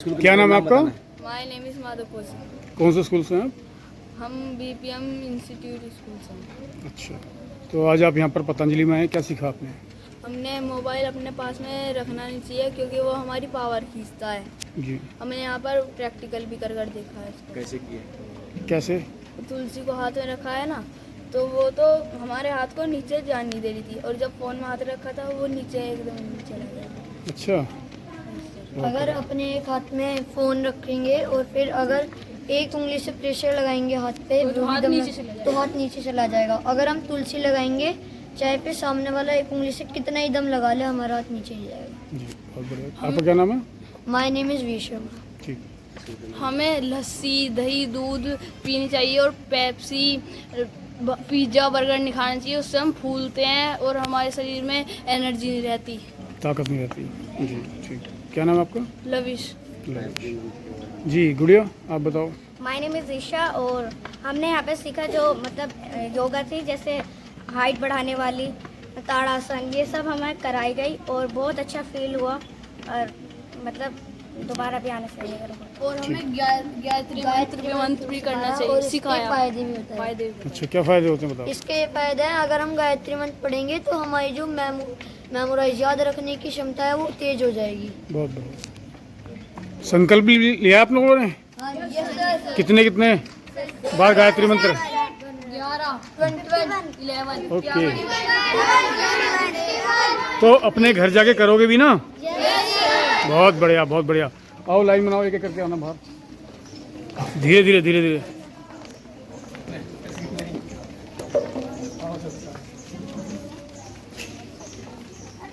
क्या नाम है आपका? My name is Madhavpur. कौन से स्कूल से हैं आप? हम बीपीएम इंस्टीट्यूट स्कूल से हैं। अच्छा, तो आज आप यहाँ पर पतंजलि में आए, क्या सीखा आपने? हमने मोबाइल अपने पास में रखना नहीं चाहिए क्योंकि वो हमारी पावर खींचता है। जी। हमने यहाँ पर प्रैक्टिकल भी कर देखा है इसको। कैसे किए? कैसे? तुलसी को हाथ में रखा है ना, तो वो तो हमारे हाथ को नीचे जान नहीं दे रही थी, और जब फ़ोन में हाथ रखा था वो नीचे एकदम नीचे लग गया। अच्छा। अगर अपने एक हाथ में फ़ोन रखेंगे और फिर अगर एक उंगली से प्रेशर लगाएंगे हाथ पे तो हाथ नीचे चला जाएगा। अगर हम तुलसी लगाएंगे चाहे फिर सामने वाला एक उंगली से कितना ही दम लगा ले, हमारा हाथ नीचे ही जाएगा। जी, बहुत बढ़िया। आपका क्या नाम है? My name is V Sharma. ठीक। हमें लस्सी, दही, दूध पीनी चाहिए और पेप्सी, पिज़्ज़ा, बर्गर नहीं खाना चाहिए। उससे हम फूलते हैं और हमारे शरीर में एनर्जी नहीं रहती, ताकत नहीं रहती। जी, ठीक। क्या नाम है आपका? लविश। जी, गुड़िया आप बताओ। माय नेम इज़ ईशा और हमने यहाँ पे सीखा जो मतलब योगा थी, जैसे हाइट बढ़ाने वाली, ताड़ासन, ये सब हमें कराई गई और बहुत अच्छा फील हुआ और मतलब दोबारा भी आना चाहिए। और हमें गायत्री मंत्र भी करना चाहिए, और सिखाया। इसके फायदे भी होते हैं। फायदे भी। अच्छा, क्या फ़ायदे होते हैं बताओ। इसके फायदे हैं, अगर हम गायत्री मंत्र पढ़ेंगे तो हमारी जो मेमोराइज याद रखने की क्षमता है वो तेज हो जाएगी। बहुत बढ़िया। संकल्प भी लिया आप लोगों ने? कितने कितने बार गायत्री मंत्र? 11, 11, ओके। तो अपने घर जाके करोगे भी ना? बहुत बढ़िया, बहुत बढ़िया। आओ लाइन बनाओ, एक एक करके आना बाहर। धीरे धीरे धीरे धीरे।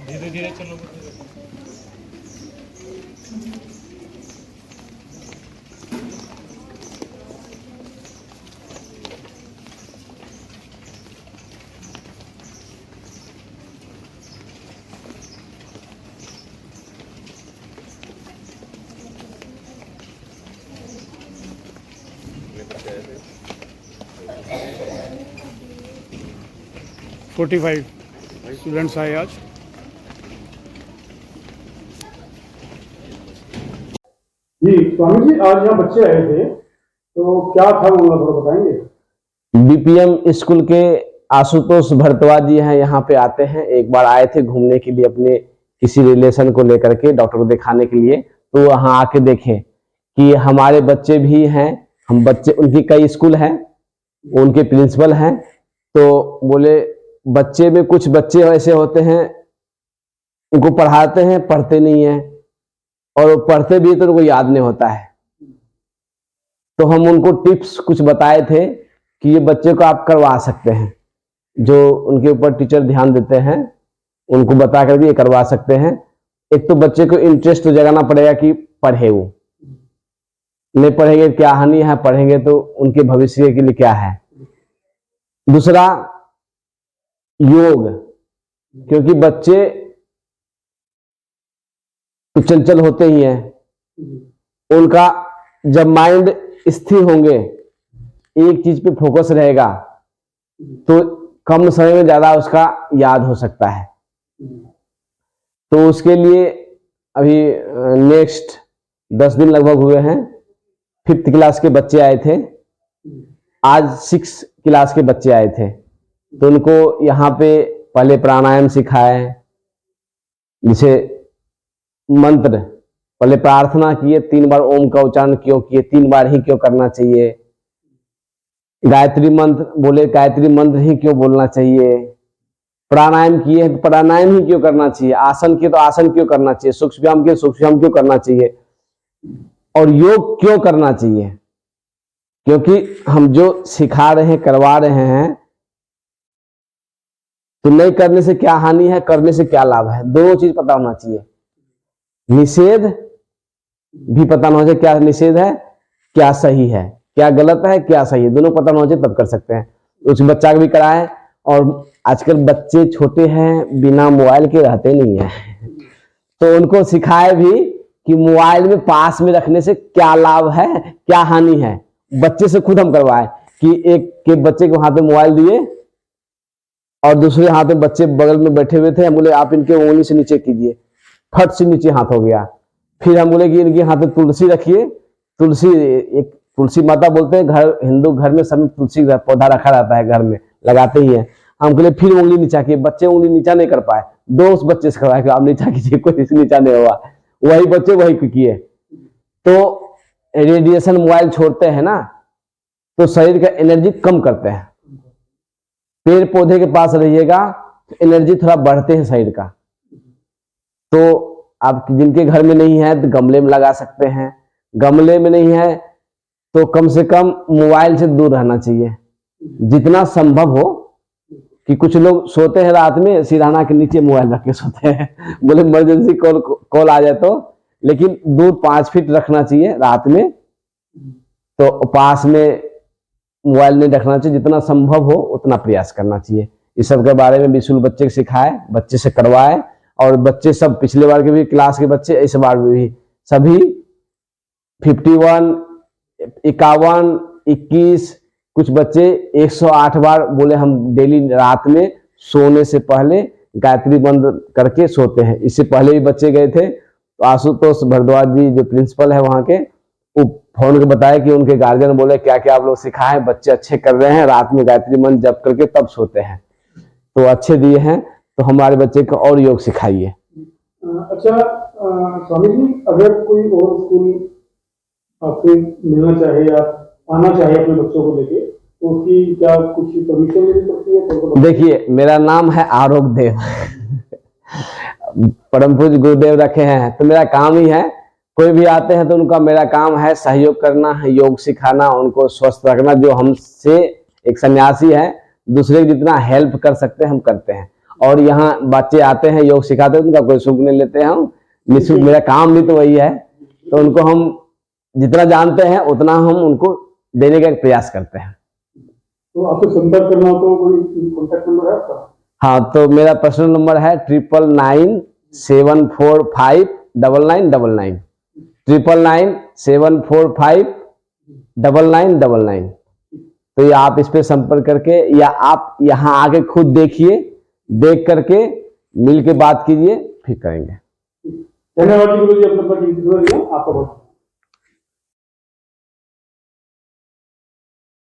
धीरे धीरे चलो। बताया 45 स्टूडेंट्स आए आज। जी स्वामी जी, आज यहाँ बच्चे आए थे, तो क्या था वो थोड़ा बताएंगे? बीपीएम स्कूल के आशुतोष भारद्वाज जी हैं, यहाँ पे आते हैं। एक बार आए थे घूमने के लिए अपने किसी रिलेशन को लेकर के, डॉक्टर को दिखाने के लिए। तो वहाँ आके देखें कि हमारे बच्चे भी हैं, हम बच्चे, उनकी कई स्कूल हैं, उनके प्रिंसिपल हैं। तो बोले बच्चे में कुछ बच्चे ऐसे होते हैं, उनको पढ़ाते हैं, पढ़ते नहीं है, और पढ़ते भी तो उनको याद नहीं होता है। तो हम उनको टिप्स कुछ बताए थे कि ये बच्चे को आप करवा सकते हैं, जो उनके ऊपर टीचर ध्यान देते हैं उनको बता कर भी ये करवा सकते हैं। एक तो बच्चे को इंटरेस्ट तो जगाना पड़ेगा कि पढ़े, वो नहीं पढ़ेंगे क्या हानि है, पढ़ेंगे तो उनके भविष्य के लिए क्या है। दूसरा योग, क्योंकि बच्चे तो चंचल होते ही हैं, उनका जब माइंड स्थिर होंगे, एक चीज पे फोकस रहेगा, तो कम समय में ज्यादा उसका याद हो सकता है। तो उसके लिए अभी नेक्स्ट 10 दिन लगभग हुए हैं, 5th क्लास के बच्चे आए थे, आज 6th क्लास के बच्चे आए थे। तो उनको यहाँ पे पहले प्राणायाम सिखाए, जैसे मंत्र पहले प्रार्थना किए, 3 बार ओम का उच्चारण क्यों किए, 3 बार ही क्यों करना चाहिए। गायत्री मंत्र बोले, गायत्री मंत्र ही क्यों बोलना चाहिए। प्राणायाम किए, प्राणायाम ही क्यों करना चाहिए। आसन किए तो आसन क्यों करना चाहिए। सूक्ष्म व्यायाम किए, सूक्ष्म व्यायाम क्यों करना चाहिए। और योग क्यों करना चाहिए, क्योंकि हम जो सिखा रहे हैं, करवा रहे हैं, तो नहीं करने से क्या हानि है, करने से क्या लाभ है, दोनों चीज पता होना चाहिए। निषेध भी पता होना चाहिए, क्या निषेध है, क्या सही है, क्या गलत है, क्या सही है, दोनों पता होना चाहिए, तब कर सकते हैं। उस बच्चा का भी कराए। और आजकल बच्चे छोटे हैं, बिना मोबाइल के रहते नहीं है, तो उनको सिखाए भी कि मोबाइल में पास में रखने से क्या लाभ है, क्या हानि है। बच्चे से खुद हम करवाए कि एक के बच्चे के हाथ में मोबाइल दिए और दूसरे हाथ में बच्चे बगल में बैठे हुए थे, हम बोले आप इनके उंगली से नीचे कीजिए, फट से नीचे हाथ हो गया। फिर हम बोले कि इनके हाथ में तुलसी रखिए। तुलसी, एक तुलसी माता बोलते हैं, घर हिंदू घर में सब तुलसी का पौधा रखा रहता है, घर में लगाते ही है। हम बोले फिर उंगली नीचा किए, बच्चे उंगली नीचा नहीं कर पाए। दो उस बच्चे से करवाए कि आप नीचा कीजिए, कोई नीचा नहीं हुआ, वही बच्चे वही किए। तो रेडिएशन मोबाइल छोड़ते हैं ना, तो शरीर का एनर्जी कम करते हैं। पेड़ पौधे के पास रहिएगा तो एनर्जी थोड़ा बढ़ते हैं शरीर का। तो आप जिनके घर में नहीं है तो गमले में लगा सकते हैं, गमले में नहीं है तो कम से कम मोबाइल से दूर रहना चाहिए जितना संभव हो। कि कुछ लोग सोते हैं रात में सिरहाना के नीचे मोबाइल रख के सोते हैं, बोले इमरजेंसी कॉल आ जाए तो। लेकिन दूर 5 फीट रखना चाहिए रात में, तो पास में मोबाइल नहीं रखना चाहिए, जितना संभव हो उतना प्रयास करना चाहिए। इस सब के बारे में बिल्कुल बच्चे को सिखाए, बच्चे से करवाए। और बच्चे सब पिछले बार के भी क्लास के बच्चे इस बार भी सभी 51, 51, 21, कुछ बच्चे 108 बार बोले हम डेली रात में सोने से पहले गायत्री बंद करके सोते हैं। इससे पहले भी बच्चे गए थे, तो आशुतोष भारद्वाज जी जो प्रिंसिपल है वहाँ के, वो फोन के बताया कि उनके गार्जियन बोले क्या क्या आप लोग सिखाए, बच्चे अच्छे कर रहे हैं, रात में गायत्री मंत्र जप करके तब सोते हैं, तो अच्छे दिए हैं। तो हमारे बच्चे को और योग सिखाइए। अच्छा स्वामी जी, अगर कोई और स्कूल आपसे मिलना चाहे या आना चाहे अपने बच्चों को लेके, तो उसकी क्या कुछ परमिशन लेनी पड़ती है? देखिए, मेरा नाम है आरोग्य देव, परम पूज्य गुरुदेव रखे हैं, तो मेरा काम ही है, कोई भी आते हैं तो उनका मेरा काम है सहयोग करना है, योग सिखाना, उनको स्वस्थ रखना। जो हमसे एक सन्यासी है, दूसरे की जितना हेल्प कर सकते हैं हम करते हैं। और यहाँ बच्चे आते हैं योग सिखाते हैं, उनका कोई शुल्क नहीं लेते हैं हम, निःशुल्क, मेरा काम भी तो वही है। तो उनको हम जितना जानते हैं उतना हम उनको देने का प्रयास करते हैं। तो आपसे संपर्क करना हो तो कोई कॉन्टैक्ट नंबर है आपका? हाँ, तो मेरा पर्सनल नंबर है 9997459999, 9997459999। तो ये आप इस पे संपर्क करके, या आप यहाँ आके खुद देखिए, देख करके मिल के बात कीजिए, फिर करेंगे। धन्यवाद गुरु जी, अपना कीमती समय दिया, आपका बहुत